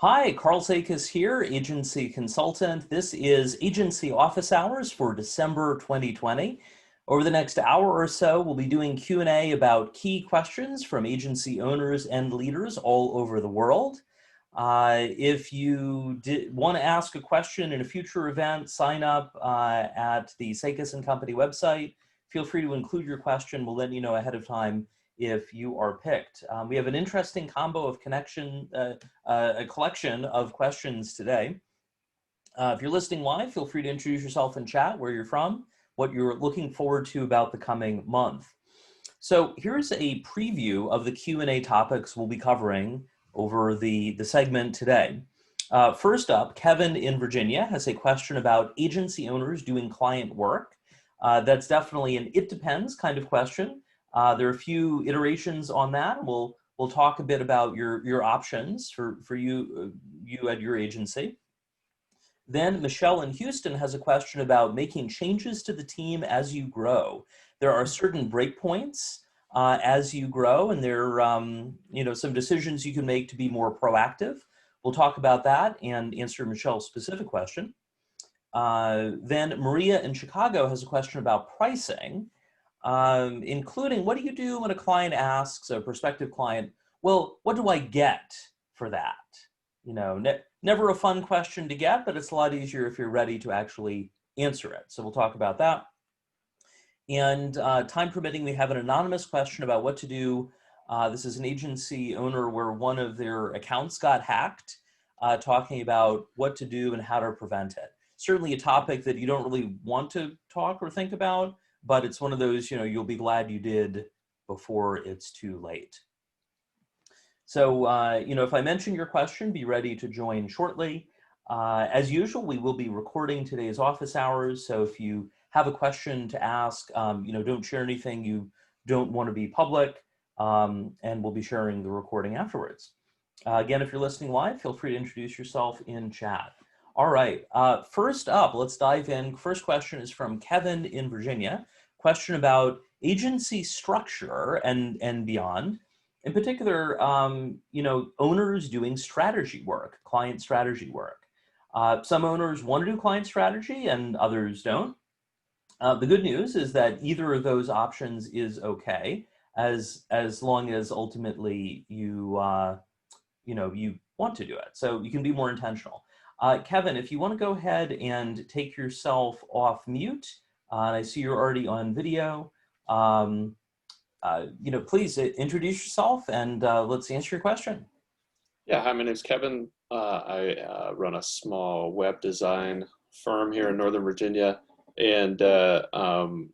Hi, Karl Sakas here, agency consultant. This is agency office hours for December 2020. Over the next hour or so, we'll be doing Q&A about key questions from agency owners and leaders all over the world. If you want to ask a question in a future event, sign up at the Sakas & Company website. Feel free to include your question. We'll let you know ahead of time if you are picked. We have an interesting combo of a collection of questions today. If you're listening live, feel free to introduce yourself in chat, where you're from, what you're looking forward to about the coming month. So here's a preview of the Q&A topics we'll be covering over the segment today. First up, Kevin in Virginia has a question about agency owners doing client work. That's definitely an it depends kind of question. There are a few iterations on that. We'll talk a bit about your options for you at your agency. Then Michelle in Houston has a question about making changes to the team as you grow. There are certain breakpoints as you grow, and there are some decisions you can make to be more proactive. We'll talk about that and answer Michelle's specific question. Then Maria in Chicago has a question about pricing. Including what do you do when a client asks, a prospective client, well, what do I get for that? Never a fun question to get, but it's a lot easier if you're ready to actually answer it. So we'll talk about that. And time permitting, we have an anonymous question about what to do. This is an agency owner where one of their accounts got hacked, talking about what to do and how to prevent it. Certainly a topic that you don't really want to talk or think about, but it's one of those, you'll be glad you did before it's too late. So, if I mention your question, be ready to join shortly. As usual, we will be recording today's office hours. So if you have a question to ask, don't share anything you don't want to be public, and we'll be sharing the recording afterwards. Again, if you're listening live, feel free to introduce yourself in chat. All right, first up, let's dive in. First question is from Kevin in Virginia. Question about agency structure and beyond. In particular, owners doing strategy work, client strategy work. Some owners want to do client strategy and others don't. The good news is that either of those options is okay, as long as ultimately you want to do it. So you can be more intentional. Kevin, if you want to go ahead and take yourself off mute, and I see you're already on video, please introduce yourself and let's answer your question. Yeah, hi, my name's Kevin. I run a small web design firm here in Northern Virginia, and been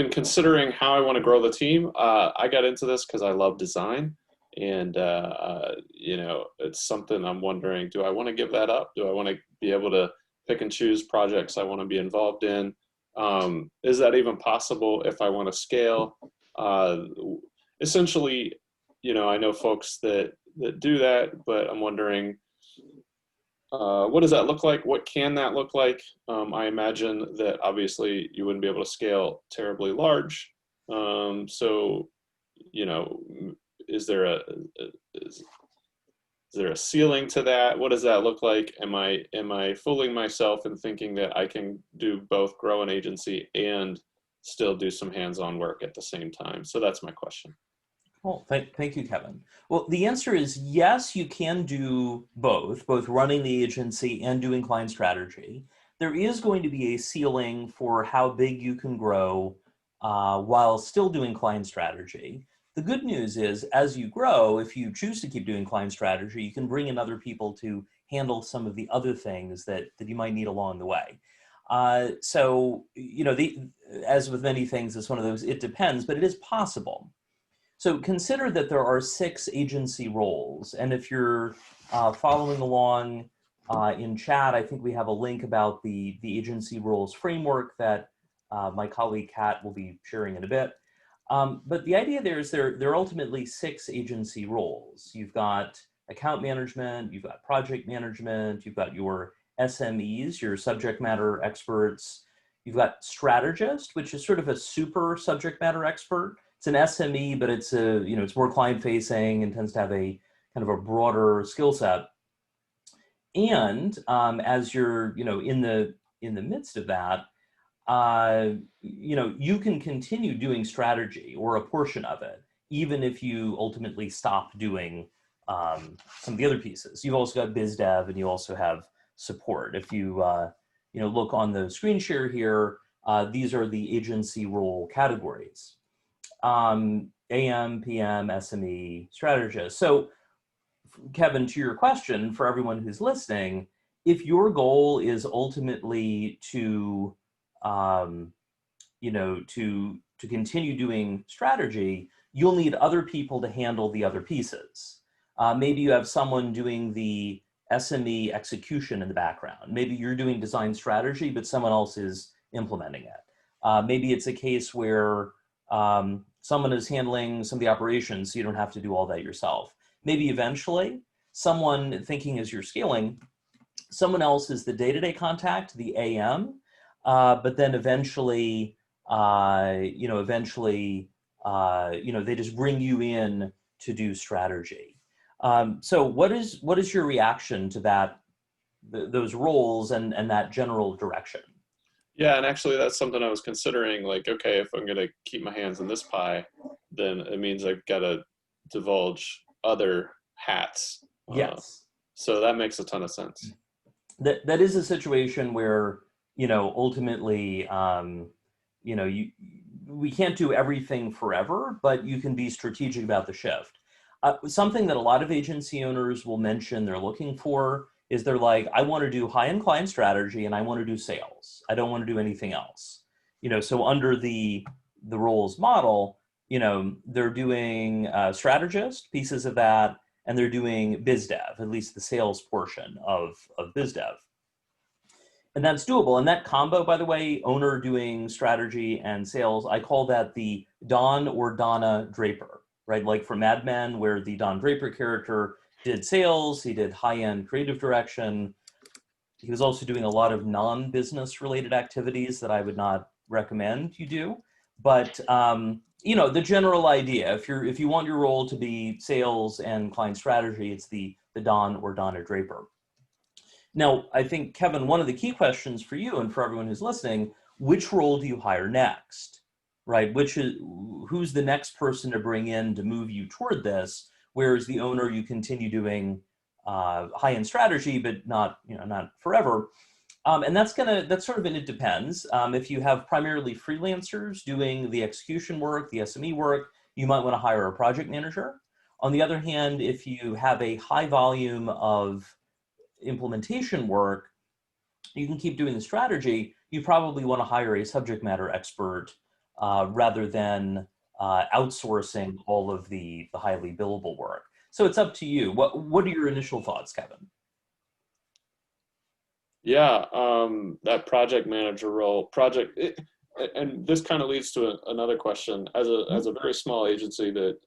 considering how I want to grow the team. I got into this because I love design. And, it's something I'm wondering, do I want to give that up? Do I want to be able to pick and choose projects I want to be involved in? Is that even possible if I want to scale? Essentially, I know folks that do that, but I'm wondering, what does that look like? What can that look like? I imagine that obviously you wouldn't be able to scale terribly large. Is there a ceiling to that? What does that look like? Am I fooling myself in thinking that I can do both, grow an agency and still do some hands-on work at the same time? So that's my question. Well, thank you, Kevin. Well, the answer is yes, you can do both running the agency and doing client strategy. There is going to be a ceiling for how big you can grow while still doing client strategy. The good news is, as you grow, if you choose to keep doing client strategy, you can bring in other people to handle some of the other things that you might need along the way. So, as with many things, it's one of those, it depends, but it is possible. So consider that there are 6 agency roles. And if you're following along in chat, I think we have a link about the agency roles framework that my colleague Kat will be sharing in a bit. But the idea there is there are ultimately 6 agency roles. You've got account management, you've got project management, you've got your SMEs, your subject matter experts, you've got strategist, which is sort of a super subject matter expert. It's an SME, but it's it's more client facing and tends to have a kind of a broader skill set. And as you're, in the midst of that, you can continue doing strategy or a portion of it, even if you ultimately stop doing some of the other pieces. You've also got biz dev, and you also have support. If you look on the screen share here, these are the agency role categories: AM, PM, SME, strategist. So, Kevin, to your question, for everyone who's listening, if your goal is ultimately to to continue doing strategy, you'll need other people to handle the other pieces. Maybe you have someone doing the SME execution in the background. Maybe you're doing design strategy, but someone else is implementing it. Maybe it's a case where someone is handling some of the operations, so you don't have to do all that yourself. Maybe eventually, someone thinking as you're scaling, someone else is the day-to-day contact, the AM, but then eventually, they just bring you in to do strategy. So what is your reaction to that, those roles and that general direction? Yeah, and actually that's something I was considering, like, okay, if I'm going to keep my hands in this pie, then it means I've got to divulge other hats. Yes. So that makes a ton of sense. That is a situation where, ultimately, we can't do everything forever, but you can be strategic about the shift. Something that a lot of agency owners will mention they're looking for is they're like, I want to do high-end client strategy and I want to do sales. I don't want to do anything else. So under the roles model, they're doing strategist pieces of that, and they're doing biz dev, at least the sales portion of biz dev. And that's doable. And that combo, by the way, owner doing strategy and sales, I call that the Don or Donna Draper, right? Like for Mad Men, where the Don Draper character did sales, he did high-end creative direction. He was also doing a lot of non-business related activities that I would not recommend you do. But the general idea, if you want your role to be sales and client strategy, it's the Don or Donna Draper. Now, I think, Kevin, one of the key questions for you and for everyone who's listening, which role do you hire next, right? Who's the next person to bring in to move you toward this? Whereas the owner, you continue doing high-end strategy, but not forever. And that's sort of, and it depends. If you have primarily freelancers doing the execution work, the SME work, you might want to hire a project manager. On the other hand, if you have a high volume of implementation work, you can keep doing the strategy. You probably want to hire a subject matter expert rather than outsourcing all of the highly billable work. So it's up to you. What are your initial thoughts, Kevin? Yeah, that project manager role, and this kind of leads to another question. As a very small agency that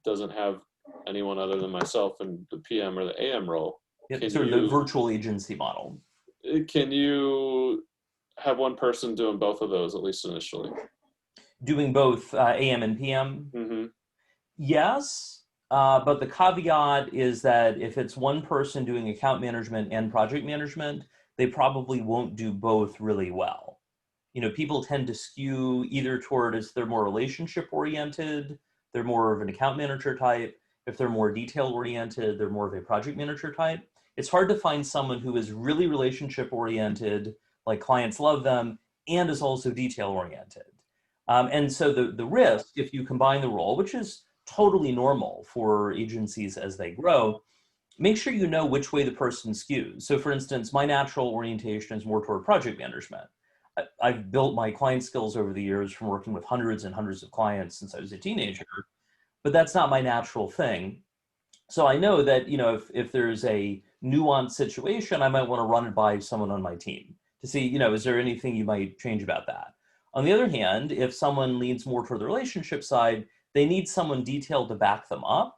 doesn't have anyone other than myself in the PM or the AM role, sort of the virtual agency model. Can you have one person doing both of those, at least initially? Doing both AM and PM? Mm-hmm. Yes, but the caveat is that if it's one person doing account management and project management, they probably won't do both really well. People tend to skew either toward, as they're more relationship oriented, they're more of an account manager type. If they're more detail oriented, they're more of a project manager type. It's hard to find someone who is really relationship oriented, like clients love them, and is also detail oriented. And so the risk, if you combine the role, which is totally normal for agencies as they grow, make sure you know which way the person skews. So for instance, my natural orientation is more toward project management. I've built my client skills over the years from working with hundreds and hundreds of clients since I was a teenager, but that's not my natural thing. So I know that, if there's a nuanced situation, I might want to run it by someone on my team to see, is there anything you might change about that? On the other hand, if someone leans more toward the relationship side, they need someone detailed to back them up,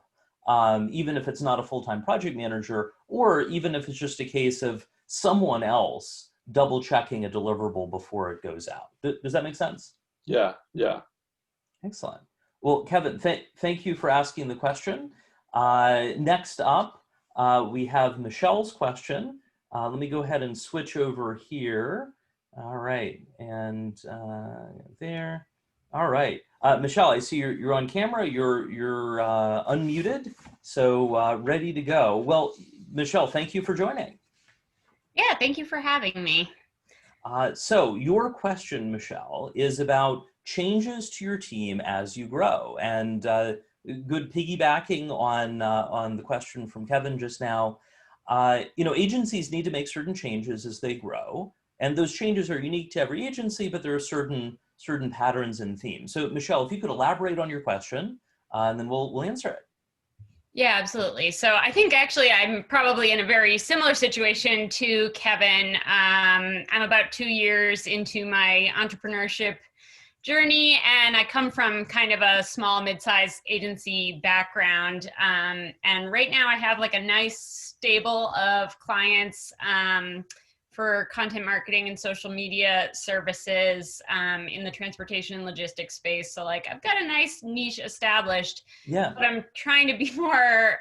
even if it's not a full-time project manager, or even if it's just a case of someone else double checking a deliverable before it goes out. Does that make sense? Yeah. Excellent. Well, Kevin, thank you for asking the question. Next up, we have Michelle's question. Let me go ahead and switch over here. All right, and there. All right, Michelle, I see you're on camera. You're unmuted, so ready to go. Well, Michelle, thank you for joining. Yeah, thank you for having me. So your question, Michelle, is about changes to your team as you grow, and good piggybacking on the question from Kevin just now. Agencies need to make certain changes as they grow, and those changes are unique to every agency, but there are certain patterns and themes. So, Michelle, if you could elaborate on your question, and then we'll answer it. Yeah, absolutely. So I think actually I'm probably in a very similar situation to Kevin. I'm about 2 years into my entrepreneurship journey, and I come from kind of a small mid-sized agency background. And right now I have like a nice stable of clients for content marketing and social media services in the transportation and logistics space. So like I've got a nice niche established, yeah. But I'm trying to be more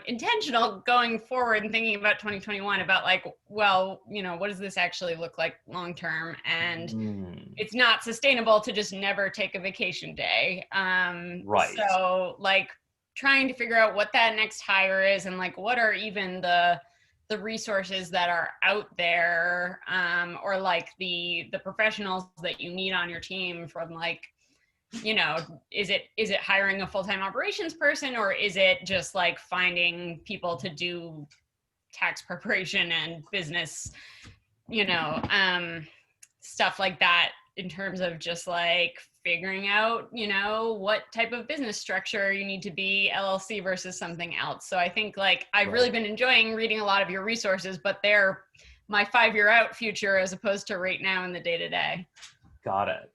intentional going forward and thinking about 2021 about like, well, what does this actually look like long-term? And it's not sustainable to just never take a vacation day. Right. So like trying to figure out what that next hire is and like, what are even the resources that are out there, or like the professionals that you need on your team from like, is it hiring a full-time operations person, or is it just like finding people to do tax preparation and business, stuff like that, in terms of just like figuring out, what type of business structure you need to be, LLC versus something else. So I think like I've really been enjoying reading a lot of your resources, but they're my 5-year out future as opposed to right now in the day-to-day. Got it.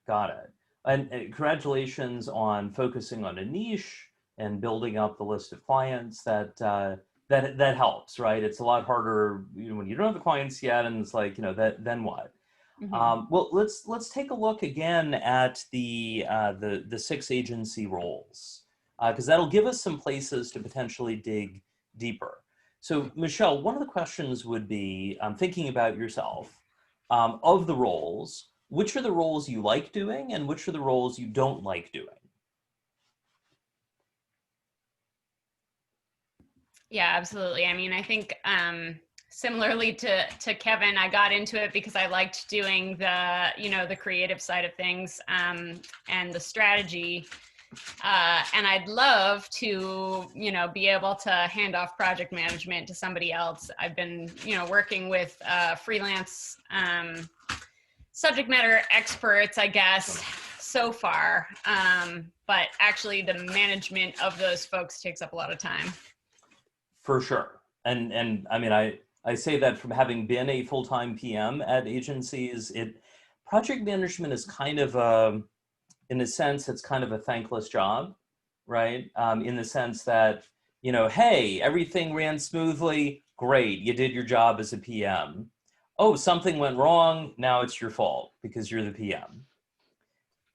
And congratulations on focusing on a niche and building up the list of clients. That helps, right? It's a lot harder when you don't have the clients yet, and it's like then what? Mm-hmm. Well, let's take a look again at the 6 agency roles, because that'll give us some places to potentially dig deeper. So, Michelle, one of the questions would be, thinking about yourself, of the roles, which are the roles you like doing and which are the roles you don't like doing? Yeah, absolutely. I mean, I think similarly to Kevin, I got into it because I liked doing the creative side of things and the strategy. And I'd love to, be able to hand off project management to somebody else. I've been, working with freelance subject matter experts, I guess, so far. But actually the management of those folks takes up a lot of time. For sure. And I mean, I say that from having been a full-time PM at agencies. Project management is kind of in a sense, it's kind of a thankless job, right? In the sense that, hey, everything ran smoothly, great, you did your job as a PM. Oh, something went wrong, now it's your fault because you're the PM.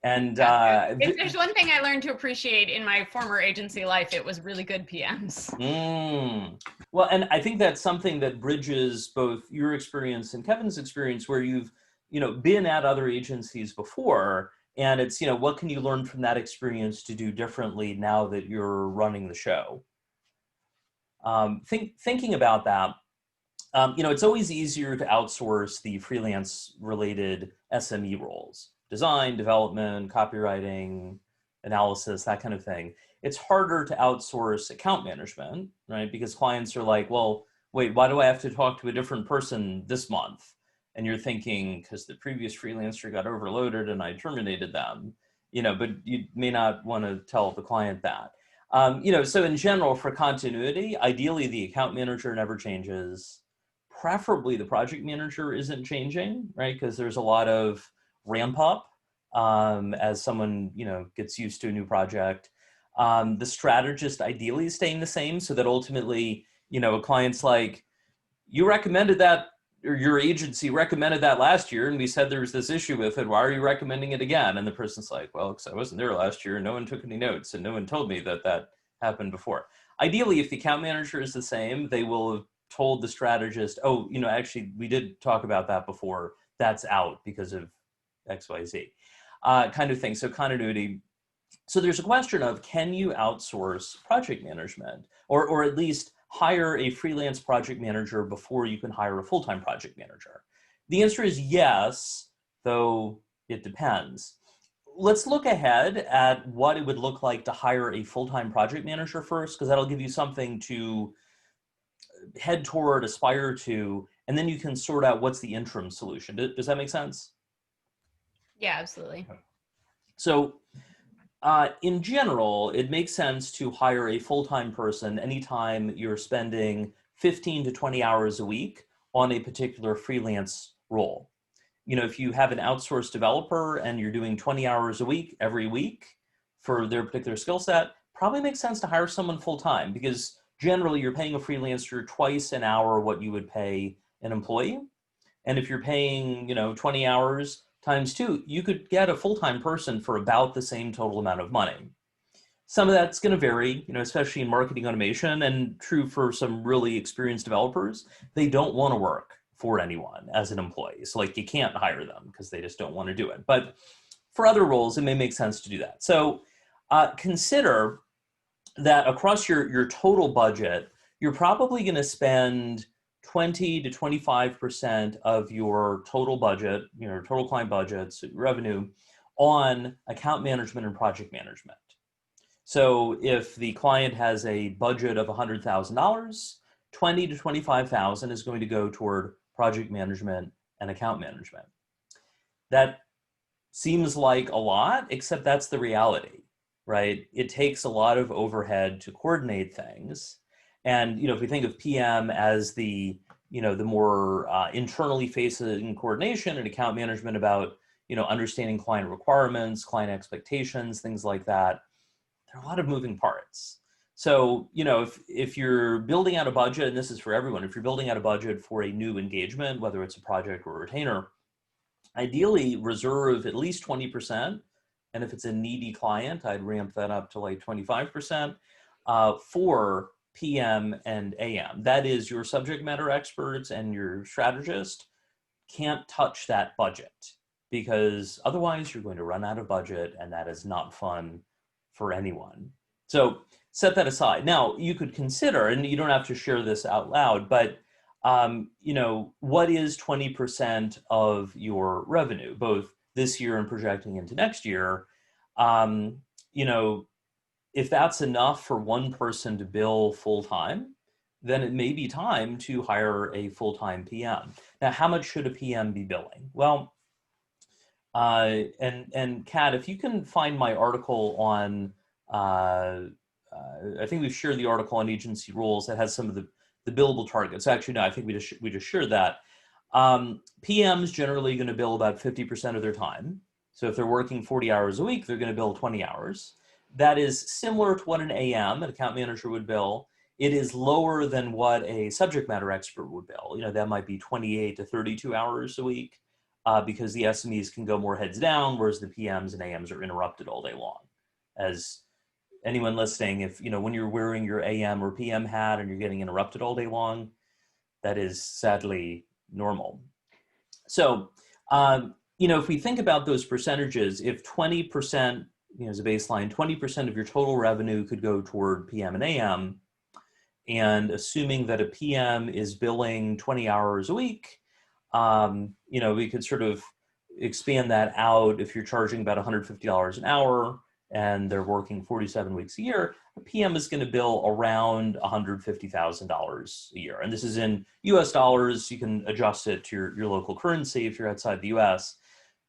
And if there's one thing I learned to appreciate in my former agency life, it was really good PMs. Well, and I think that's something that bridges both your experience and Kevin's experience, where you've, been at other agencies before, and it's, what can you learn from that experience to do differently now that you're running the show? Thinking about that, it's always easier to outsource the freelance-related SME roles. Design, development, copywriting, analysis, that kind of thing. It's harder to outsource account management, right? Because clients are like, well, wait, why do I have to talk to a different person this month? And you're thinking, because the previous freelancer got overloaded and I terminated them, but you may not want to tell the client that. So in general, for continuity, ideally the account manager never changes. Preferably the project manager isn't changing, right? Because there's a lot of ramp up as someone gets used to a new project. The strategist ideally is staying the same, so that ultimately a client's like, you recommended that, or your agency recommended that last year, and we said there was this issue with it, why are you recommending it again? And the person's like, well, because I wasn't there last year and no one took any notes and no one told me that happened before. ideally, if the account manager is the same, they will have told the strategist, oh, actually, we did talk about that before. That's out because of XYZ kind of thing. So continuity. So there's a question of, can you outsource project management, or at least hire a freelance project manager before you can hire a full-time project manager? The answer is yes, though it depends. Let's look ahead at what it would look like to hire a full-time project manager first, because that'll give you something to head toward, aspire to, and then you can sort out what's the interim solution. Does that make sense? Yeah, absolutely. So in general, it makes sense to hire a full-time person anytime you're spending 15 to 20 hours a week on a particular freelance role. If you have an outsourced developer and you're doing 20 hours a week every week for their particular skill set, probably makes sense to hire someone full-time, because generally you're paying a freelancer twice an hour what you would pay an employee. And if you're paying, 20 hours times 2, you could get a full-time person for about the same total amount of money. Some of that's going to vary, especially in marketing automation, and true for some really experienced developers. They don't want to work for anyone as an employee. So you can't hire them because they just don't want to do it. But for other roles, it may make sense to do that. So consider that across your total budget, you're probably going to spend 20 to 25% of your total budget, total client budgets, revenue, on account management and project management. So if the client has a budget of $100,000, 20 to 25,000 is going to go toward project management and account management. That seems like a lot, except that's the reality, right? It takes a lot of overhead to coordinate things. And, if we think of PM as the more internally facing coordination, and account management about, understanding client requirements, client expectations, things like that, there are a lot of moving parts. So, if you're building out a budget, and this is for everyone, if you're building out a budget for a new engagement, whether it's a project or a retainer, ideally reserve at least 20%. And if it's a needy client, I'd ramp that up to 25% for PM and AM. That is, your subject matter experts and your strategist can't touch that budget, because otherwise you're going to run out of budget, and that is not fun for anyone. So set that aside. Now, you could consider, and you don't have to share this out loud, but what is 20% of your revenue, both this year and projecting into next year? If that's enough for one person to bill full-time, then it may be time to hire a full-time PM. Now, how much should a PM be billing? Well, and Kat, if you can find my article on, I think we've shared the article on agency roles that has some of the billable targets. Actually, no, I think we just shared that. PM's generally going to bill about 50% of their time. So if they're working 40 hours a week, they're going to bill 20 hours. That is similar to what an AM, an account manager, would bill. It is lower than what a subject matter expert would bill. That might be 28 to 32 hours a week, because the SMEs can go more heads down, whereas the PMs and AMs are interrupted all day long. As anyone listening, if when you're wearing your AM or PM hat and you're getting interrupted all day long, that is sadly normal. So, if we think about those percentages, if 20%, as a baseline, 20% of your total revenue could go toward PM and AM, and assuming that a PM is billing 20 hours a week, we could sort of expand that out. If you're charging about $150 an hour and they're working 47 weeks a year, a PM is going to bill around $150,000 a year. And this is in US dollars. You can adjust it to your local currency if you're outside the US.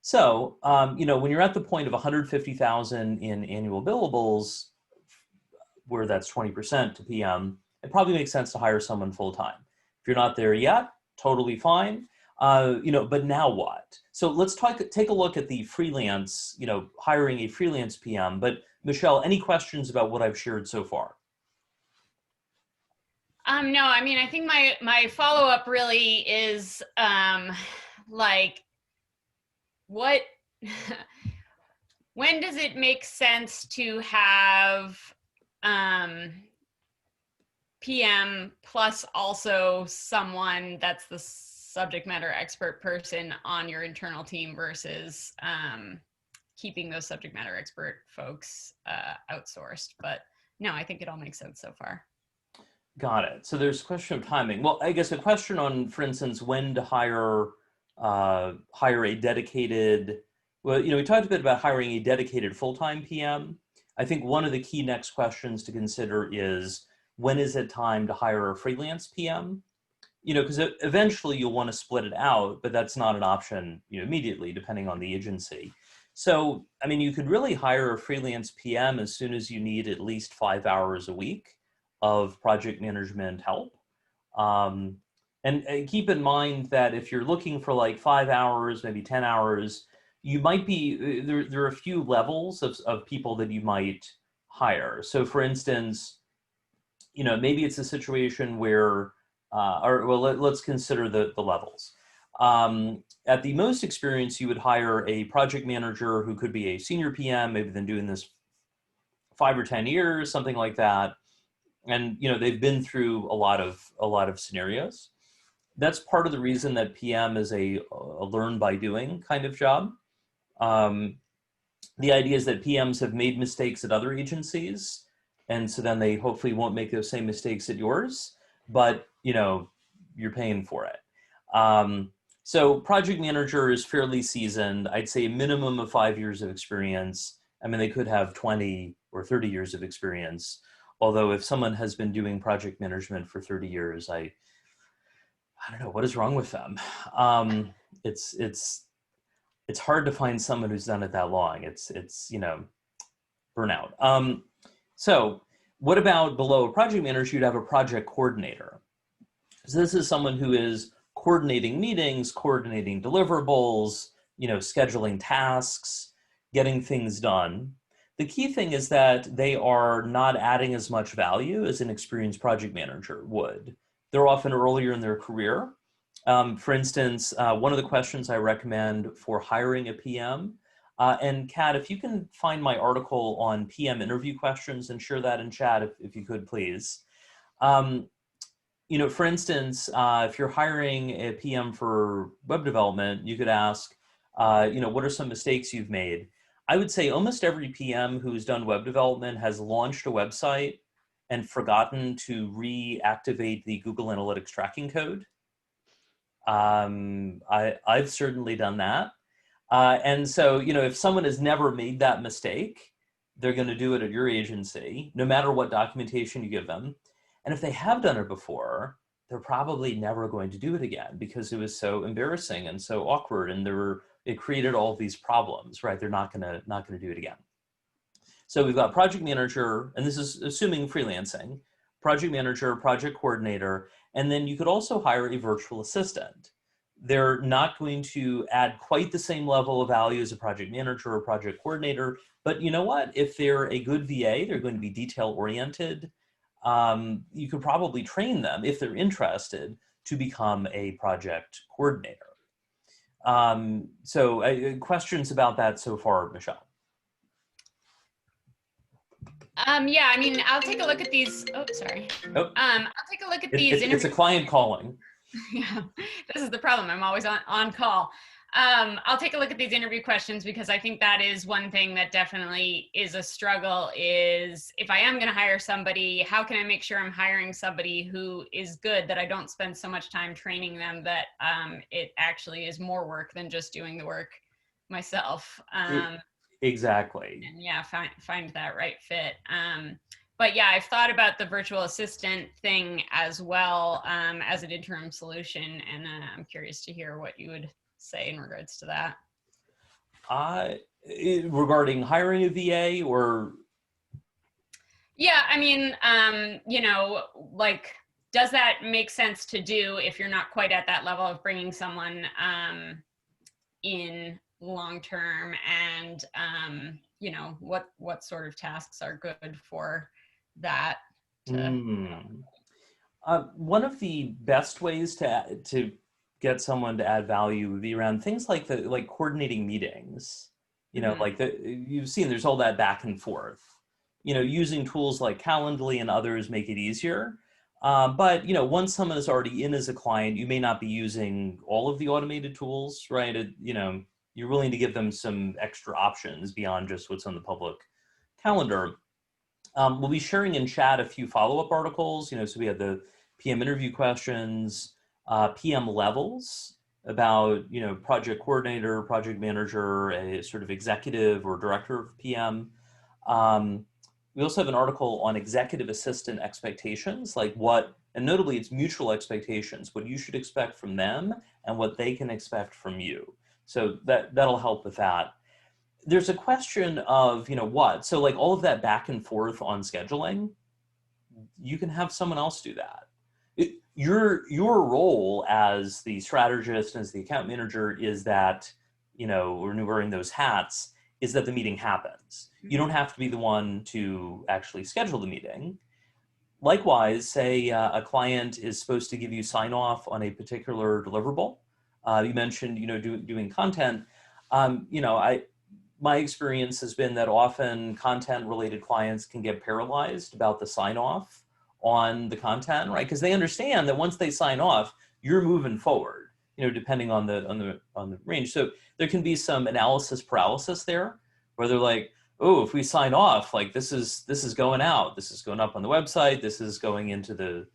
So, when you're at the point of 150,000 in annual billables, where that's 20% to PM, it probably makes sense to hire someone full-time. If you're not there yet, totally fine. But now what? So let's take a look at the freelance, hiring a freelance PM. But Michelle, any questions about what I've shared so far? No, I mean, I think my follow-up really is what, when does it make sense to have PM plus also someone that's the subject matter expert person on your internal team versus keeping those subject matter expert folks outsourced. But no, I think it all makes sense so far. Got it. So there's a question of timing. Well, I guess a question on, for instance, when to hire a dedicated, well, we talked a bit about hiring a dedicated full-time PM. I think one of the key next questions to consider is, when is it time to hire a freelance PM? Because eventually you'll want to split it out, but that's not an option immediately, depending on the agency. So, I mean, you could really hire a freelance PM as soon as you need at least 5 hours a week of project management help. And keep in mind that if you're looking for like 5 hours, maybe 10 hours, you might be, there are a few levels of people that you might hire. So for instance, maybe it's a situation where, let's consider the levels. At the most experience, you would hire a project manager who could be a senior PM, maybe been doing this 5 or 10 years, something like that. And they've been through a lot of scenarios. That's part of the reason that PM is a learn by doing kind of job. The idea is that PMs have made mistakes at other agencies, and so then they hopefully won't make those same mistakes at yours, but you're paying for it. So project manager is fairly seasoned. I'd say a minimum of 5 years of experience. I mean, they could have 20 or 30 years of experience. Although if someone has been doing project management for 30 years, I don't know, what is wrong with them? It's hard to find someone who's done it that long. It's burnout. So what about below a project manager, you'd have a project coordinator. So this is someone who is coordinating meetings, coordinating deliverables, scheduling tasks, getting things done. The key thing is that they are not adding as much value as an experienced project manager would. They're often earlier in their career. For instance, one of the questions I recommend for hiring a PM, and Kat, if you can find my article on PM interview questions and share that in chat, if you could, please. For instance, if you're hiring a PM for web development, you could ask, what are some mistakes you've made? I would say almost every PM who's done web development has launched a website and forgotten to reactivate the Google Analytics tracking code. I've certainly done that. And so, if someone has never made that mistake, they're going to do it at your agency, no matter what documentation you give them. And if they have done it before, they're probably never going to do it again because it was so embarrassing and so awkward, and it created all of these problems, right? They're not gonna do it again. So we've got project manager, and this is assuming freelancing, project manager, project coordinator, and then you could also hire a virtual assistant. They're not going to add quite the same level of value as a project manager or project coordinator, but you know what? If they're a good VA, they're going to be detail-oriented. You could probably train them, if they're interested, to become a project coordinator. So questions about that so far, Michelle? Yeah, I mean, I'll take a look at these. Oh, sorry. Oh. I'll take a look at these. It's a client calling. Yeah, this is the problem. I'm always on call. I'll take a look at these interview questions because I think that is one thing that definitely is a struggle is if I am going to hire somebody, how can I make sure I'm hiring somebody who is good, that I don't spend so much time training them that it actually is more work than just doing the work myself. Exactly. And yeah, find that right fit. But yeah, I've thought about the virtual assistant thing as well as an interim solution, and I'm curious to hear what you would say in regards to that. Regarding hiring a VA or? Yeah, I mean, like, does that make sense to do if you're not quite at that level of bringing someone in long-term, and what sort of tasks are good for that? One of the best ways to get someone to add value would be around things like coordinating meetings. You've seen there's all that back and forth. Using tools like Calendly and others make it easier. But once someone is already in as a client, you may not be using all of the automated tools, right? You're willing to give them some extra options beyond just what's on the public calendar. We'll be sharing in chat a few follow-up articles, so we have the PM interview questions, PM levels about, project coordinator, project manager, a sort of executive or director of PM. We also have an article on executive assistant expectations, like and notably it's mutual expectations, what you should expect from them and what they can expect from you. So that'll help with that. There's a question of, what? So like all of that back and forth on scheduling, you can have someone else do that. Your role as the strategist, as the account manager is that, when you're wearing those hats, is that the meeting happens. You don't have to be the one to actually schedule the meeting. Likewise, say a client is supposed to give you sign off on a particular deliverable. You mentioned, doing content. My experience has been that often content-related clients can get paralyzed about the sign-off on the content, right? Because they understand that once they sign off, you're moving forward, depending on the range. So there can be some analysis paralysis there, where they're like, oh, if we sign off, like this is going out, this is going up on the website, this is going into the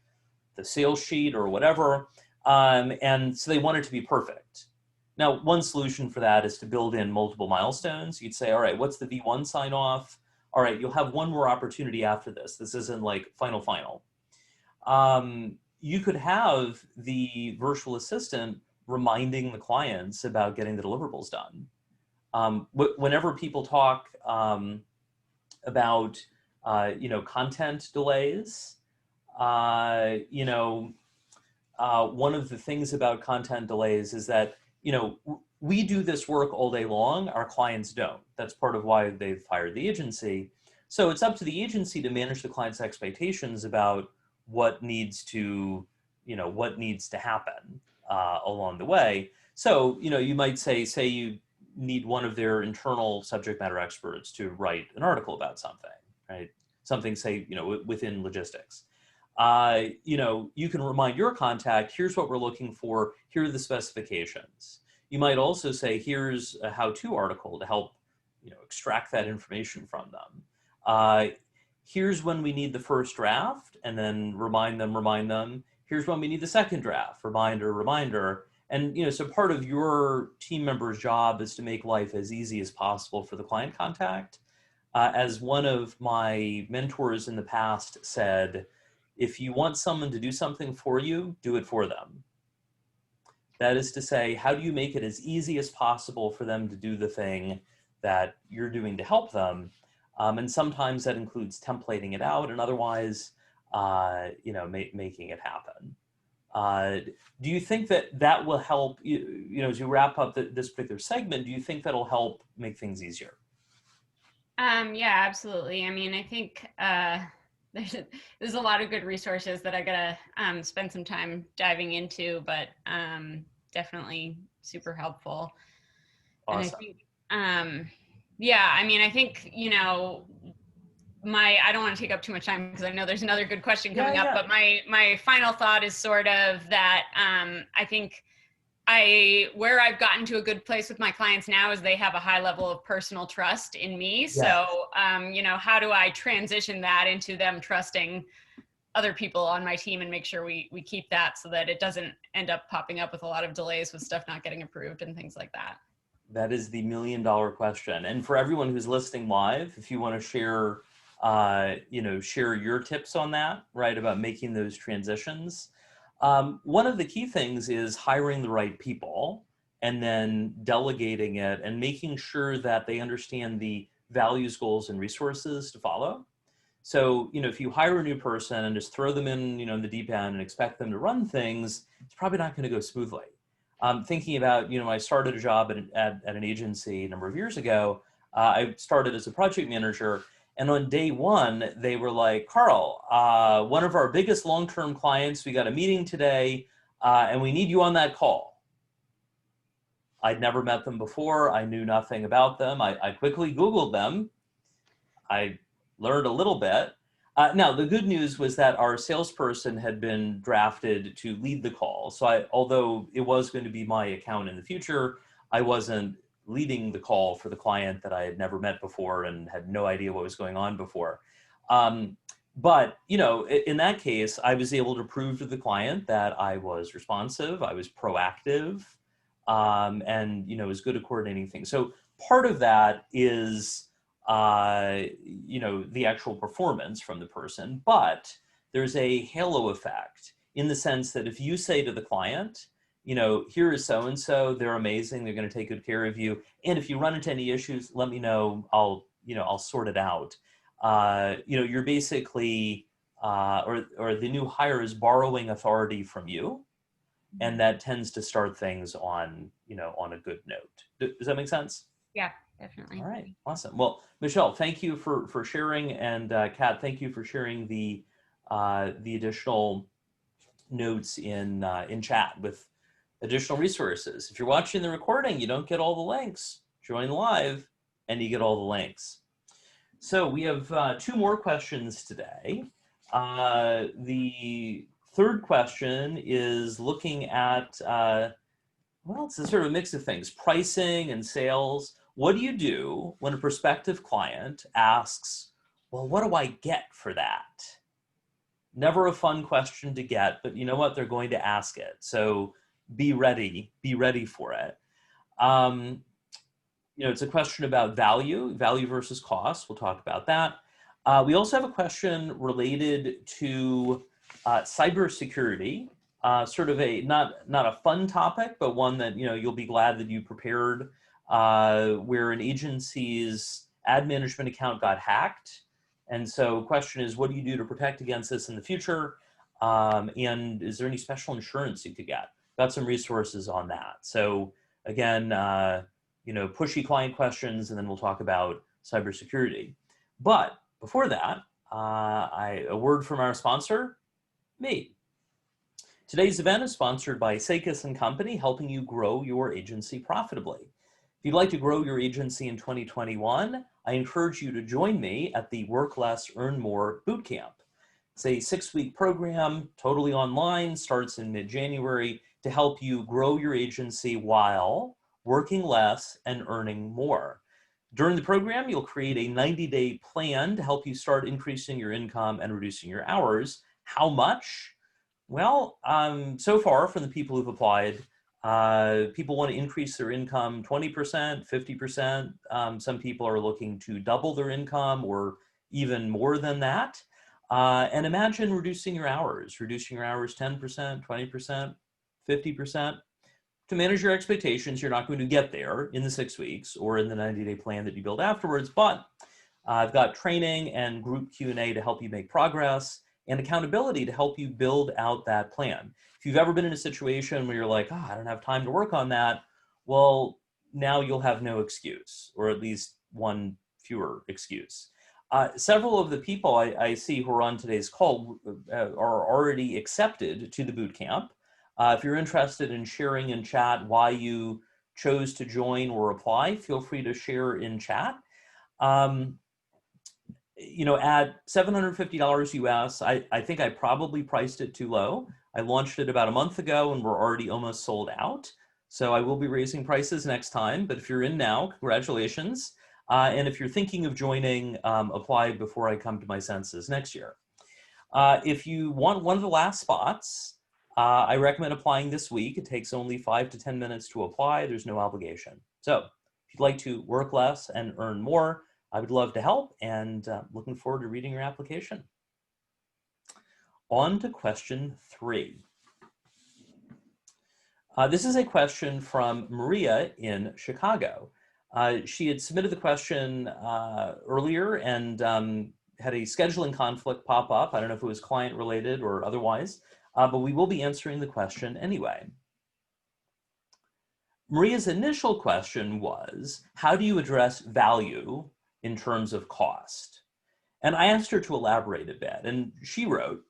sales sheet or whatever, and so they want it to be perfect. Now, one solution for that is to build in multiple milestones. You'd say, all right, what's the V1 sign off? All right, you'll have one more opportunity after this. This isn't like final. You could have the virtual assistant reminding the clients about getting the deliverables done. Whenever people talk about, content delays, one of the things about content delays is that, we do this work all day long, our clients don't. That's part of why they've hired the agency. So it's up to the agency to manage the client's expectations about what needs to happen along the way. So, you might say you need one of their internal subject matter experts to write an article about something, right? Something, say, within logistics. You can remind your contact, here's what we're looking for, here are the specifications. You might also say, here's a how-to article to help, extract that information from them. Here's when we need the first draft, and then remind them. Here's when we need the second draft, reminder. And, so part of your team member's job is to make life as easy as possible for the client contact. As one of my mentors in the past said, if you want someone to do something for you, do it for them. That is to say, how do you make it as easy as possible for them to do the thing that you're doing to help them? And sometimes that includes templating it out, and otherwise, making it happen. Do you think that will help, as you wrap up this particular segment, do you think that'll help make things easier? Yeah, absolutely. I mean, I think there's a lot of good resources that I gotta spend some time diving into, but definitely super helpful. Awesome. And I think, yeah, I mean, I think, I don't want to take up too much time because I know there's another good question coming up, but my final thought is sort of that I think where I've gotten to a good place with my clients now is they have a high level of personal trust in me. Yeah. So, how do I transition that into them trusting other people on my team and make sure we keep that so that it doesn't end up popping up with a lot of delays with stuff not getting approved and things like that? That is the $1 million question. And for everyone who's listening live, if you want to share, share your tips on that, right, about making those transitions. One of the key things is hiring the right people and then delegating it and making sure that they understand the values, goals, and resources to follow. So, if you hire a new person and just throw them in, the deep end and expect them to run things, it's probably not going to go smoothly. Thinking about, I started a job at an agency a number of years ago. I started as a project manager. And on day one, they were like, Karl, one of our biggest long-term clients, we got a meeting today, and we need you on that call. I'd never met them before. I knew nothing about them. I quickly Googled them. I learned a little bit. Now, the good news was that our salesperson had been drafted to lead the call. So although it was going to be my account in the future, I wasn't leading the call for the client that I had never met before and had no idea what was going on before. But, in that case, I was able to prove to the client that I was responsive, I was proactive, and, was good at coordinating things. So part of that is the actual performance from the person, but there's a halo effect in the sense that if you say to the client, here is so-and-so, they're amazing, they're going to take good care of you, and if you run into any issues, let me know, I'll sort it out. You're basically, or the new hire is borrowing authority from you, and that tends to start things on a good note. Does that make sense? Yeah. Definitely. All right, awesome. Well, Michelle, thank you for sharing, and Kat, thank you for sharing the additional notes in chat with additional resources. If you're watching the recording, you don't get all the links. Join live, and you get all the links. So we have 2 more questions today. The third question is looking at it's a sort of a mix of things: pricing and sales. What do you do when a prospective client asks, well, what do I get for that? Never a fun question to get, but you know what? They're going to ask it. So be ready for it. It's a question about value versus cost. We'll talk about that. We also have a question related to cybersecurity, sort of a, not a fun topic, but one that, you'll be glad that you prepared, where an agency's ad management account got hacked. And so question is, what do you do to protect against this in the future? And is there any special insurance you could get? Got some resources on that. So again, pushy client questions, and then we'll talk about cybersecurity. But before that, a word from our sponsor, me. Today's event is sponsored by Sakas & Company, helping you grow your agency profitably. If you'd like to grow your agency in 2021, I encourage you to join me at the Work Less, Earn More Bootcamp. It's a 6-week program, totally online, starts in mid-January, to help you grow your agency while working less and earning more. During the program, you'll create a 90-day plan to help you start increasing your income and reducing your hours. How much? Well, so far from the people who've applied, people want to increase their income 20%, 50%. Some people are looking to double their income or even more than that. And imagine reducing your hours 10%, 20%, 50%. To manage your expectations, you're not going to get there in the 6 weeks or in the 90-day plan that you build afterwards, but I've got training and group Q&A to help you make progress, and accountability to help you build out that plan. If you've ever been in a situation where you're like, I don't have time to work on that, well, now you'll have no excuse, or at least one fewer excuse. Several of the people I see who are on today's call are already accepted to the bootcamp. If you're interested in sharing in chat why you chose to join or apply, feel free to share in chat. At $750 US, I think I probably priced it too low. I launched it about a month ago and we're already almost sold out. So I will be raising prices next time, but if you're in now, congratulations. And if you're thinking of joining, apply before I come to my senses next year. If you want one of the last spots, I recommend applying this week. It takes only 5 to 10 minutes to apply. There's no obligation. So if you'd like to work less and earn more, I would love to help, and looking forward to reading your application. On to question 3. This is a question from Maria in Chicago. She had submitted the question earlier and had a scheduling conflict pop up. I don't know if it was client related or otherwise, but we will be answering the question anyway. Maria's initial question was, how do you address value in terms of cost? And I asked her to elaborate a bit, and she wrote,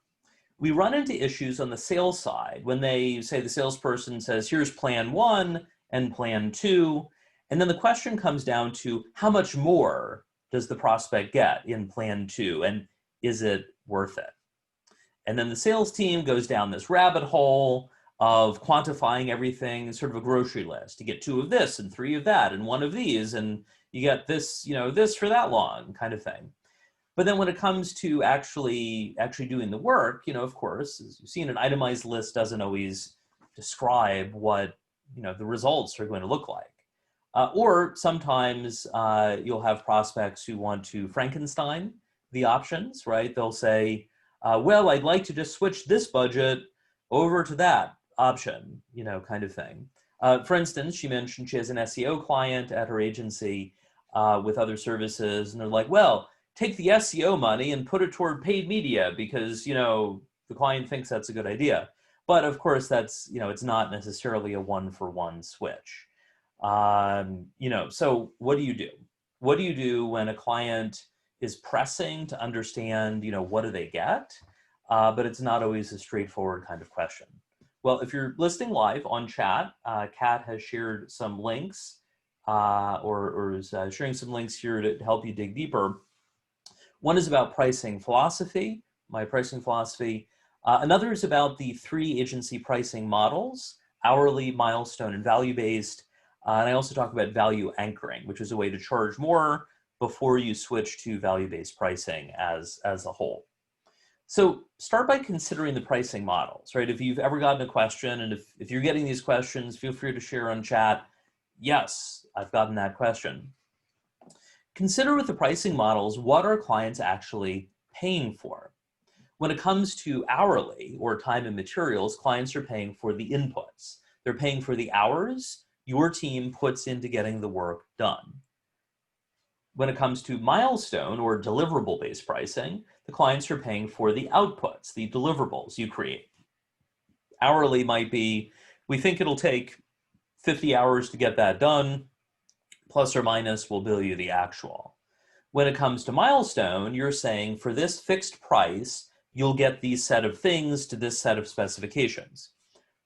we run into issues on the sales side when they say, the salesperson says, here's plan 1 and plan 2, and then the question comes down to how much more does the prospect get in plan 2? And Is it worth it? And then the sales team goes down this rabbit hole of quantifying everything, sort of a grocery list. You get 2 of this and 3 of that and 1 of these, and you get this, this for that long kind of thing. But then when it comes to actually doing the work, of course, as you've seen, an itemized list doesn't always describe what, the results are going to look like. Or sometimes you'll have prospects who want to Frankenstein the options, right? They'll say, well, I'd like to just switch this budget over to that option, kind of thing. For instance, she mentioned she has an SEO client at her agency with other services, and they're like, well, take the SEO money and put it toward paid media because, the client thinks that's a good idea. But of course, that's, it's not necessarily a one-for-one switch. So what do you do? What do you do when a client is pressing to understand, what do they get? But it's not always a straightforward kind of question. Well, if you're listening live on chat, Kat has shared some links or is sharing some links here to help you dig deeper. One is about pricing philosophy, my pricing philosophy. Another is about the 3 agency pricing models: hourly, milestone, and value-based. And I also talk about value anchoring, which is a way to charge more before you switch to value-based pricing as a whole. So start by considering the pricing models, right? If you've ever gotten a question, and if you're getting these questions, feel free to share on chat. Yes, I've gotten that question. Consider with the pricing models, what are clients actually paying for? When it comes to hourly or time and materials, clients are paying for the inputs. They're paying for the hours your team puts into getting the work done. When it comes to milestone or deliverable-based pricing, the clients are paying for the outputs, the deliverables you create. Hourly might be, we think it'll take 50 hours to get that done, plus or minus, we'll bill you the actual. When it comes to milestone, you're saying for this fixed price, you'll get these set of things to this set of specifications.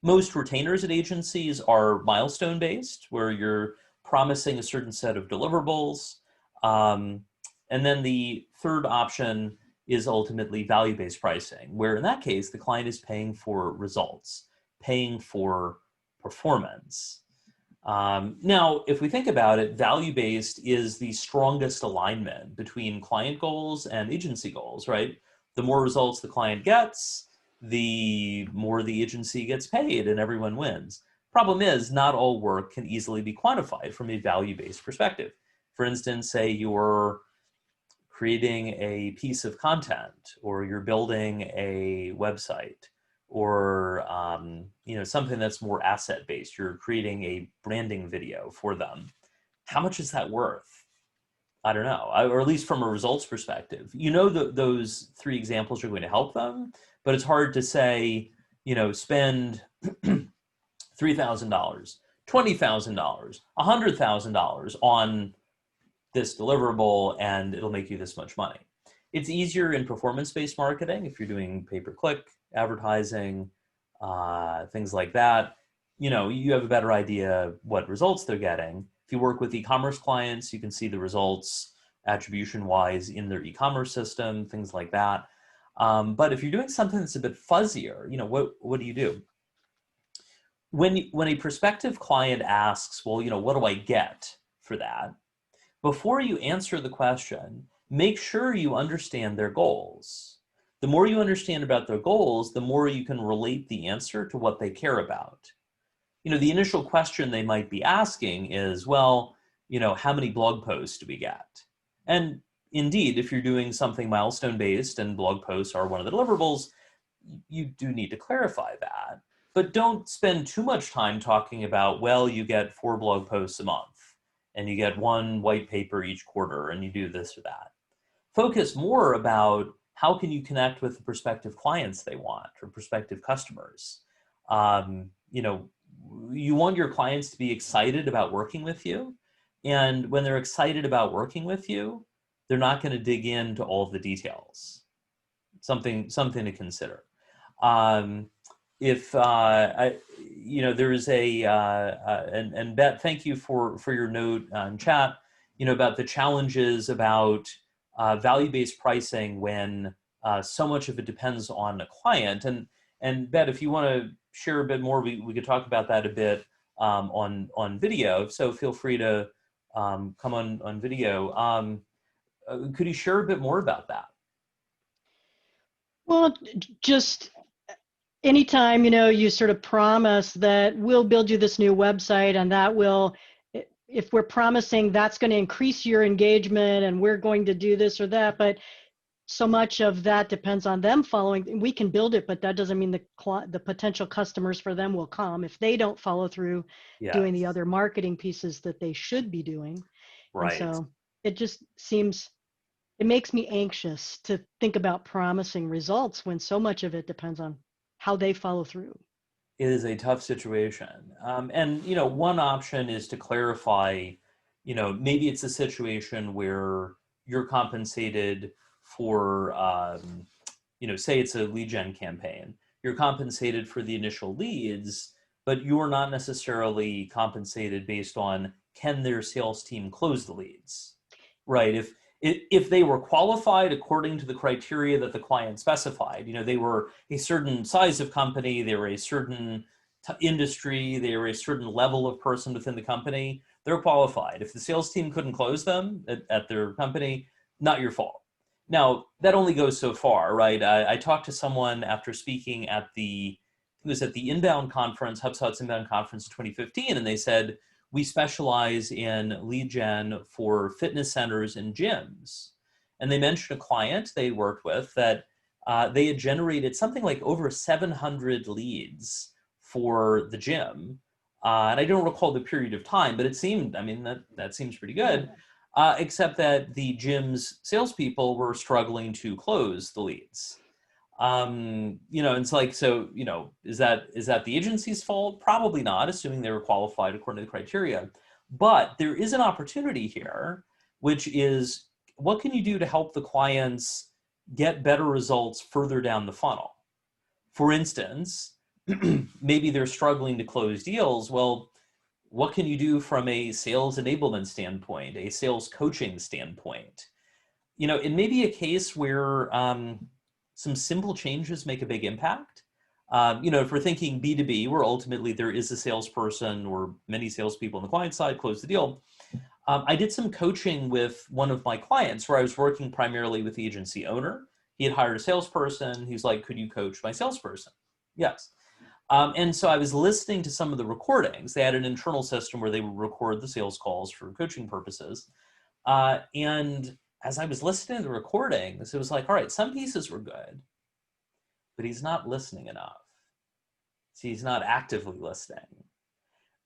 Most retainers at agencies are milestone-based, where you're promising a certain set of deliverables. And then the third option is ultimately value-based pricing, where in that case, the client is paying for results, paying for performance. Now, if we think about it, value-based is the strongest alignment between client goals and agency goals, right? The more results the client gets, the more the agency gets paid and everyone wins. Problem is, not all work can easily be quantified from a value-based perspective. For instance, say you're creating a piece of content, or you're building a website, or something that's more asset-based. You're creating a branding video for them. How much is that worth? I don't know, or at least from a results perspective. Those 3 examples are going to help them, but it's hard to say, spend $3,000, $20,000, $100,000 on this deliverable and it'll make you this much money. It's easier in performance-based marketing if you're doing pay-per-click advertising, things like that. You have a better idea what results they're getting. If you work with e-commerce clients, you can see the results attribution-wise in their e-commerce system, things like that. But if you're doing something that's a bit fuzzier, what do you do? When a prospective client asks, well, what do I get for that? Before you answer the question, make sure you understand their goals. The more you understand about their goals, the more you can relate the answer to what they care about. The initial question they might be asking is, well, how many blog posts do we get? And indeed, if you're doing something milestone-based and blog posts are one of the deliverables, you do need to clarify that. But don't spend too much time talking about, well, you get 4 blog posts a month, and you get 1 white paper each quarter, and you do this or that. Focus more about how can you connect with the prospective clients they want, or prospective customers. You want your clients to be excited about working with you. And when they're excited about working with you, they're not going to dig into all of the details. Something to consider. If there is and Beth, thank you for your note in chat, about the challenges about value-based pricing when so much of it depends on a client. And Bet, if you want to share a bit more, we could talk about that a bit on video. So feel free to come on video. Could you share a bit more about that? Well, just anytime, you sort of promise that we'll build you this new website and that will, if we're promising that's going to increase your engagement and we're going to do this or that, but so much of that depends on them following. We can build it, but that doesn't mean the potential customers for them will come if they don't follow through doing the other marketing pieces that they should be doing. Right. And so it just seems, it makes me anxious to think about promising results when so much of it depends on how they follow through. It is a tough situation. And, one option is to clarify, maybe it's a situation where you're compensated for, say it's a lead gen campaign. You're compensated for the initial leads, but you're not necessarily compensated based on can their sales team close the leads, right? If they were qualified according to the criteria that the client specified, they were a certain size of company, they were a certain industry, they were a certain level of person within the company, they're qualified. If the sales team couldn't close them at their company, not your fault. Now, that only goes so far, right? I talked to someone after speaking at the Inbound conference, HubSpot's Inbound conference in 2015, and they said, we specialize in lead gen for fitness centers and gyms. And they mentioned a client they worked with that they had generated something like over 700 leads for the gym. And I don't recall the period of time, but it seemed, that seems pretty good. Except that the gym's salespeople were struggling to close the leads. It's like, so, is that the agency's fault? Probably not, assuming they were qualified according to the criteria. But there is an opportunity here, which is what can you do to help the clients get better results further down the funnel? For instance, maybe they're struggling to close deals. Well, what can you do from a sales enablement standpoint, a sales coaching standpoint? It may be a case where some simple changes make a big impact. If we're thinking B2B, where ultimately there is a salesperson or many salespeople on the client side close the deal. I did some coaching with one of my clients where I was working primarily with the agency owner. He had hired a salesperson. He's like, could you coach my salesperson? Yes. And so I was listening to some of the recordings. They had an internal system where they would record the sales calls for coaching purposes. And as I was listening to the recordings, it was like, all right, some pieces were good, but he's not listening enough. See, he's not actively listening.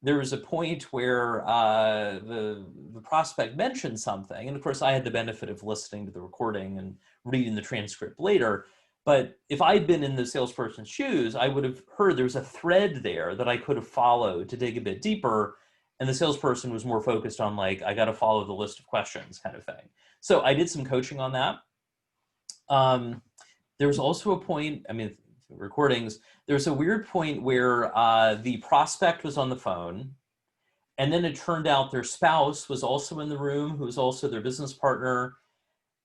There was a point where the prospect mentioned something. And of course, I had the benefit of listening to the recording and reading the transcript later. But if I'd been in the salesperson's shoes, I would have heard there was a thread there that I could have followed to dig a bit deeper. And the salesperson was more focused on like, I got to follow the list of questions kind of thing. So I did some coaching on that. There was also a point, recordings, there's a weird point where the prospect was on the phone. And then it turned out their spouse was also in the room, who was also their business partner.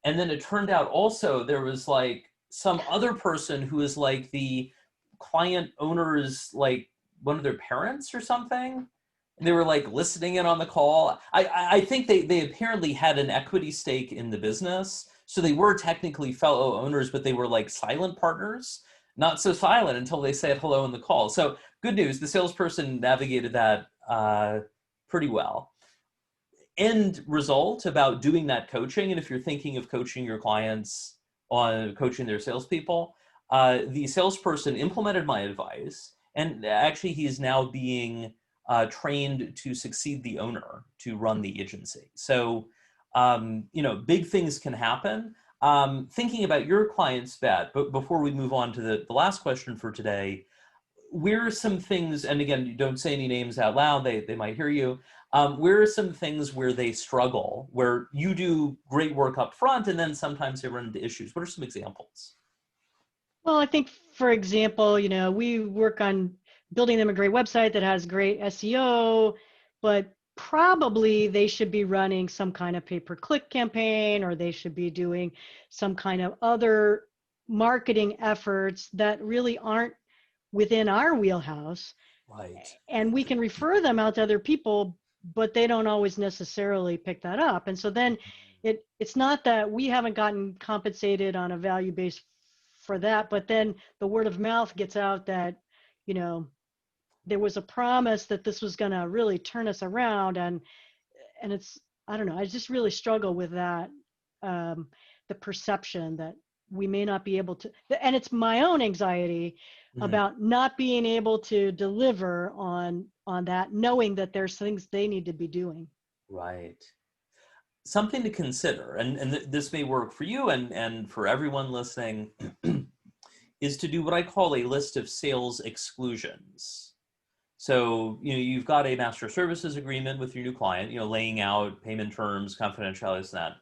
And then it turned out also there was like some other person who is like the client owner's, like one of their parents or something. And they were like listening in on the call. I think they apparently had an equity stake in the business. So they were technically fellow owners, but they were like silent partners, not so silent until they said hello in the call. So good news, the salesperson navigated that pretty well. End result about doing that coaching, and if you're thinking of coaching your clients on coaching their salespeople, the salesperson implemented my advice, and actually he is now being trained to succeed the owner to run the agency. So, big things can happen. Thinking about your clients, Bet, but before we move on to the last question for today, where are some things, and again, you don't say any names out loud, they might hear you. Where are some things where they struggle, where you do great work up front and then sometimes they run into issues? What are some examples? Well, I think, for example, we work on building them a great website that has great SEO, but probably they should be running some kind of pay-per-click campaign, or they should be doing some kind of other marketing efforts that really aren't within our wheelhouse. Right. And we can refer them out to other people, but they don't always necessarily pick that up. And so then it's not that we haven't gotten compensated on a value base for that, but then the word of mouth gets out that, you know, there was a promise that this was going to really turn us around. And it's, I don't know, I just really struggle with that, the perception that we may not be able to, and it's my own anxiety about not being able to deliver on that, knowing that there's things they need to be doing. Right. Something to consider, and this may work for you and for everyone listening, is to do what I call a list of sales exclusions. So, you know, you've got a master services agreement with your new client, you know, laying out payment terms, confidentiality, and that.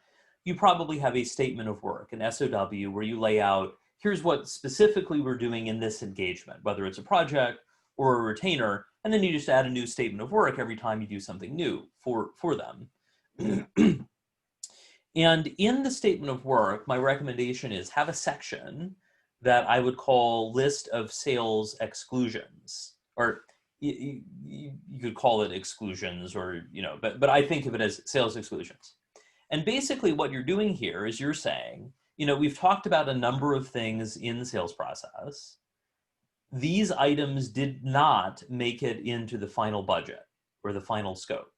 You probably have a statement of work, an SOW, where you lay out, here's what specifically we're doing in this engagement, whether it's a project or a retainer, and then you just add a new statement of work every time you do something new for them. And in the statement of work, my recommendation is have a section that I would call list of sales exclusions, or you could call it exclusions, or, you know, but I think of it as sales exclusions. And basically what you're doing here is you're saying, you know, we've talked about a number of things in the sales process. These items did not make it into the final budget or the final scope.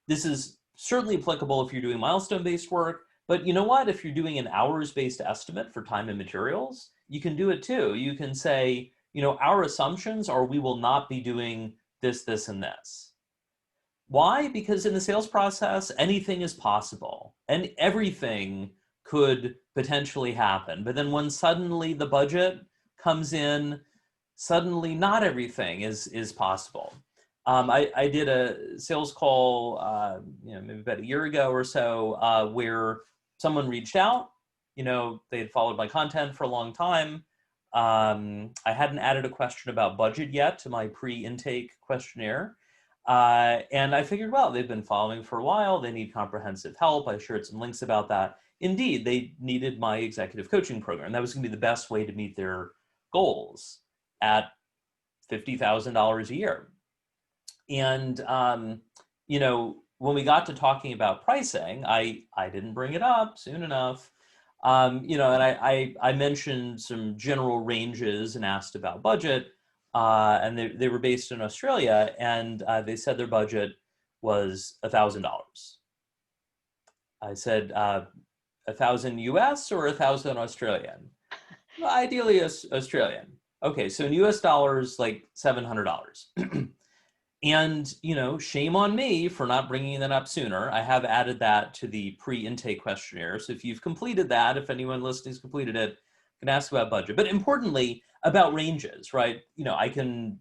This is certainly applicable if you're doing milestone-based work, but you know what? If you're doing an hours-based estimate for time and materials, you can do it too. You can say, you know, our assumptions are we will not be doing this, this, and this. Why? Because in the sales process, anything is possible and everything could potentially happen. But then when suddenly the budget comes in, suddenly not everything is possible. I did a sales call, you know, maybe about a year ago or so, where someone reached out. You know, they had followed my content for a long time. I hadn't added a question about budget yet to my pre-intake questionnaire. And I figured, well, they've been following for a while. They need comprehensive help. I shared some links about that. Indeed, they needed my executive coaching program. That was going to be the best way to meet their goals at $50,000 a year. And, you know, when we got to talking about pricing, I didn't bring it up soon enough. You know, and I mentioned some general ranges and asked about budget. And they were based in Australia, and they said their budget was $1,000. I said, 1,000 US or 1,000 Australian? Well, ideally Australian. Okay, so in US dollars, like $700. And, you know, shame on me for not bringing that up sooner. I have added that to the pre-intake questionnaire. So if you've completed that, if anyone listening has completed it, can ask about budget. But importantly, about ranges, right? You know, I can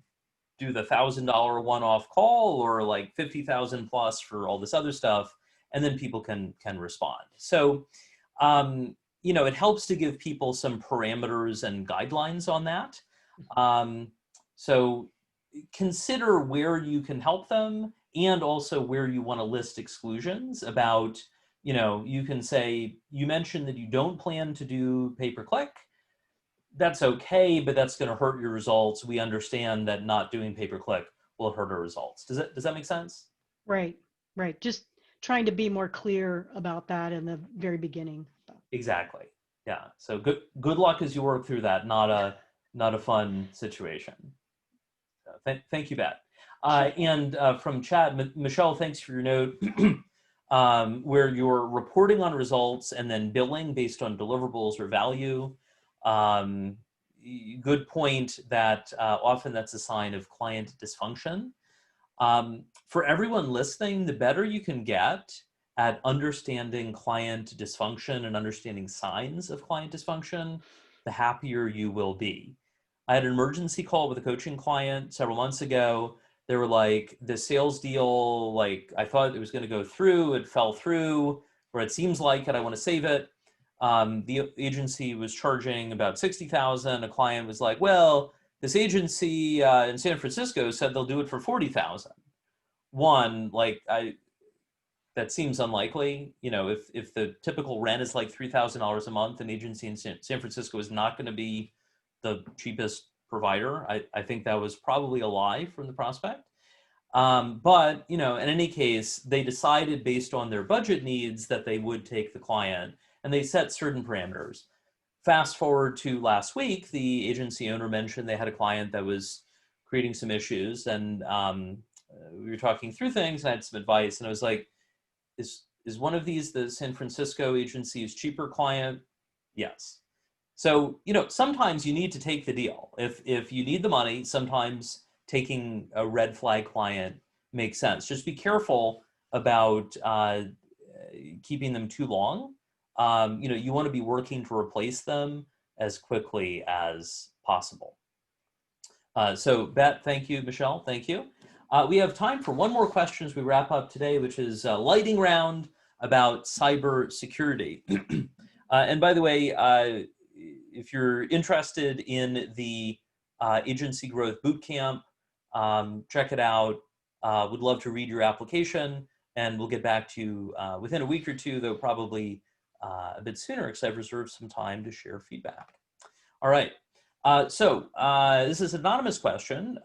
do the $1,000 one-off call or like 50,000 plus for all this other stuff, and then people can respond. So, you know, it helps to give people some parameters and guidelines on that. So consider where you can help them and also where you want to list exclusions about, you know, you can say, you mentioned that you don't plan to do pay-per-click. That's okay, but that's going to hurt your results. We understand that not doing pay-per-click will hurt our results. Does that make sense? Right. Just trying to be more clear about that in the very beginning. Exactly. Yeah. So good luck as you work through that. Not a fun situation. So thank you, Bat. And from chat, Michelle, thanks for your note. Where you're reporting on results and then billing based on deliverables or value. Good point that often that's a sign of client dysfunction. For everyone listening, the better you can get at understanding client dysfunction and understanding signs of client dysfunction, the happier you will be. I had an emergency call with a coaching client several months ago. They were like, the sales deal, like I thought it was going to go through, it fell through, or it seems like it, I want to save it. The agency was charging about $60,000. A client was like, well, this agency in San Francisco said they'll do it for $40,000. One, like that seems unlikely. You know, if the typical rent is like $3,000 a month, an agency in San Francisco is not going to be the cheapest provider. I think that was probably a lie from the prospect. But, you know, in any case, they decided based on their budget needs that they would take the client, and they set certain parameters. Fast forward to last week, the agency owner mentioned they had a client that was creating some issues, and we were talking through things, and I had some advice, and I was like, is one of these the San Francisco agency's cheaper client? Yes. So, you know, sometimes you need to take the deal. If you need the money, sometimes taking a red flag client makes sense. Just be careful about keeping them too long. You know, you want to be working to replace them as quickly as possible. So Bet, thank you. Michelle, thank you. We have time for one more question as we wrap up today, which is a lightning round about cybersecurity. And by the way, if you're interested in the Agency Growth Bootcamp, check it out. Would love to read your application, and we'll get back to you within a week or two, though probably a bit sooner, because I've reserved some time to share feedback. All right. So this is an anonymous question.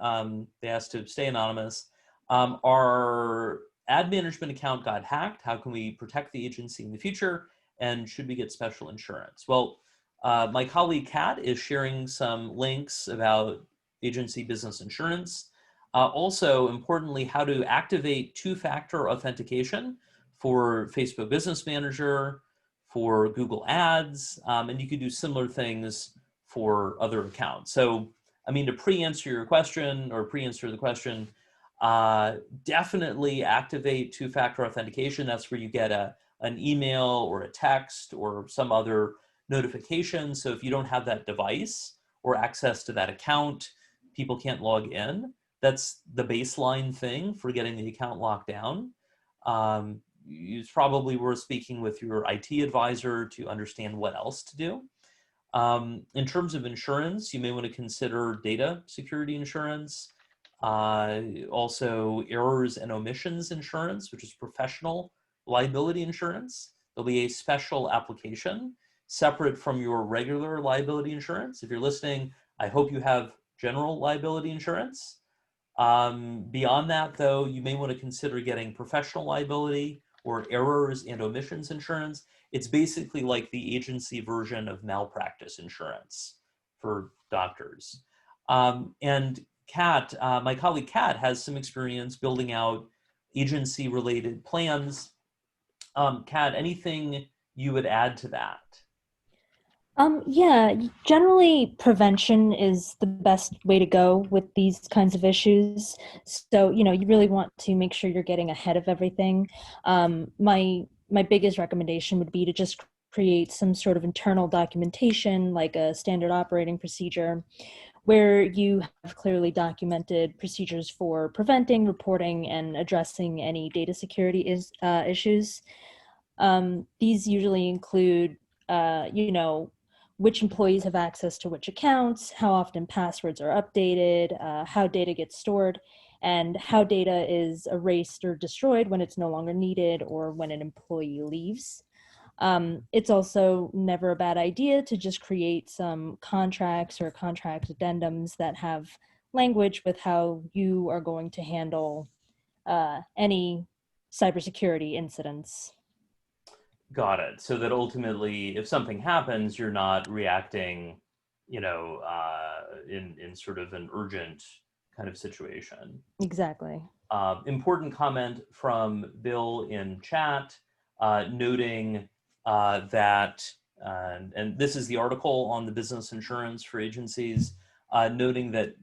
They asked to stay anonymous. Our ad management account got hacked. How can we protect the agency in the future? And should we get special insurance? Well, my colleague Kat is sharing some links about agency business insurance. Also, importantly, how to activate two-factor authentication for Facebook Business Manager, for Google Ads, and you could do similar things for other accounts. So, I mean, to pre-answer your question or pre-answer the question, definitely activate two-factor authentication. That's where you get an email or a text or some other notification. So if you don't have that device or access to that account, people can't log in. That's the baseline thing for getting the account locked down. It's probably worth speaking with your IT advisor to understand what else to do. In terms of insurance, you may want to consider data security insurance, also errors and omissions insurance, which is professional liability insurance. There'll be a special application separate from your regular liability insurance. If you're listening, I hope you have general liability insurance. Beyond that, though, you may want to consider getting professional liability or errors and omissions insurance. It's basically like the agency version of malpractice insurance for doctors. And Kat, my colleague Kat, has some experience building out agency-related plans. Kat, anything you would add to that? Yeah, generally prevention is the best way to go with these kinds of issues. So, you know, you really want to make sure you're getting ahead of everything. My biggest recommendation would be to just create some sort of internal documentation, like a standard operating procedure, where you have clearly documented procedures for preventing, reporting, and addressing any data security issues. These usually include, you know, which employees have access to which accounts, how often passwords are updated, how data gets stored, and how data is erased or destroyed when it's no longer needed or when an employee leaves. It's also never a bad idea to just create some contracts or contract addendums that have language with how you are going to handle any cybersecurity incidents. Got it. So that ultimately, if something happens, you're not reacting, you know, in sort of an urgent kind of situation. Exactly. Important comment from Bill in chat, noting that, and this is the article on the business insurance for agencies, noting that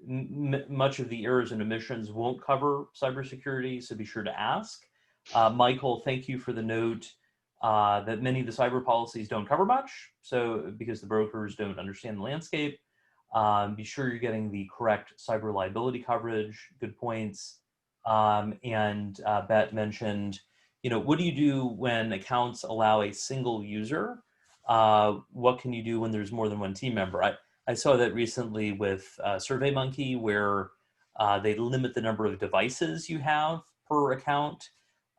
much of the errors and omissions won't cover cybersecurity, so be sure to ask. Michael, thank you for the note that many of the cyber policies don't cover much, so because the brokers don't understand the landscape. Be sure you're getting the correct cyber liability coverage. Good points. And Bet mentioned, you know, what do you do when accounts allow a single user? What can you do when there's more than one team member? I saw that recently with SurveyMonkey, where They limit the number of devices you have per account.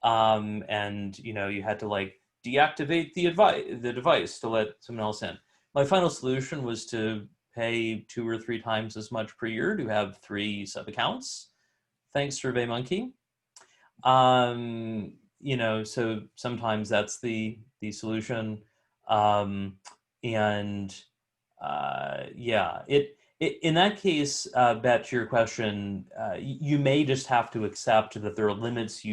And you had to like deactivate the device to let someone else in. My final solution was to pay 2 or 3 times as much per year to have 3 sub-accounts. Thanks, SurveyMonkey. So sometimes that's the solution. In that case, Beth, to your question, you may just have to accept that there are limits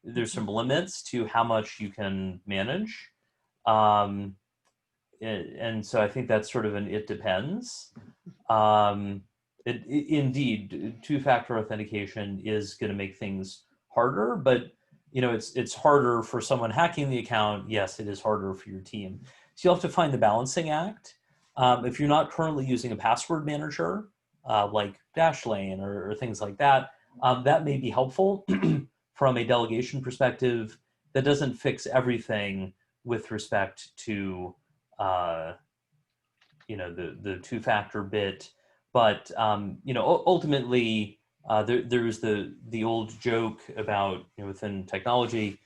there's some limits to how much you can manage. And so I think that's sort of it depends. Indeed, 2-factor authentication is going to make things harder, but it's harder for someone hacking the account. Yes, it is harder for your team. So you'll have to find the balancing act. If you're not currently using a password manager, like Dashlane or things like that, that may be helpful from a delegation perspective. That doesn't fix everything with respect to the 2-factor bit. But ultimately, there's the old joke about within technology,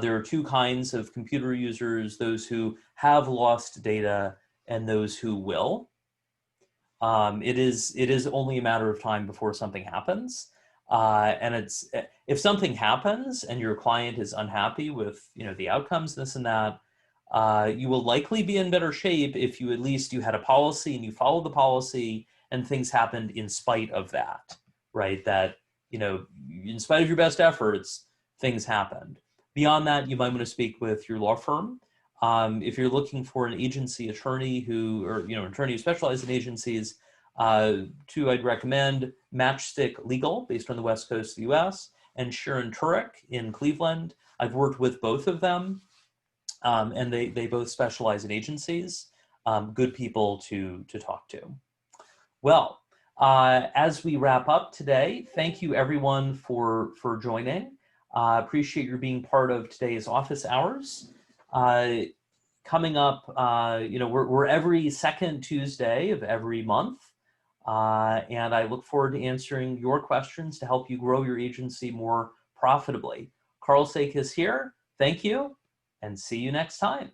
there are 2 kinds of computer users: those who have lost data and those who will. It is only a matter of time before something happens, and if something happens and your client is unhappy with the outcomes, this and that. You will likely be in better shape if you had a policy and you followed the policy and things happened in spite of that, right? That, in spite of your best efforts, things happened. Beyond that, you might want to speak with your law firm. If you're looking for an agency attorney attorney who specializes in agencies, 2 I'd recommend: Matchstick Legal, based on the West Coast of the US, and Sharon Turek in Cleveland. I've worked with both of them. And they both specialize in agencies. Good people to talk to. Well, as we wrap up today, thank you everyone for joining. Appreciate your being part of today's office hours. Coming up, we're every second Tuesday of every month. And I look forward to answering your questions to help you grow your agency more profitably. Karl Sakas here. Thank you, and see you next time.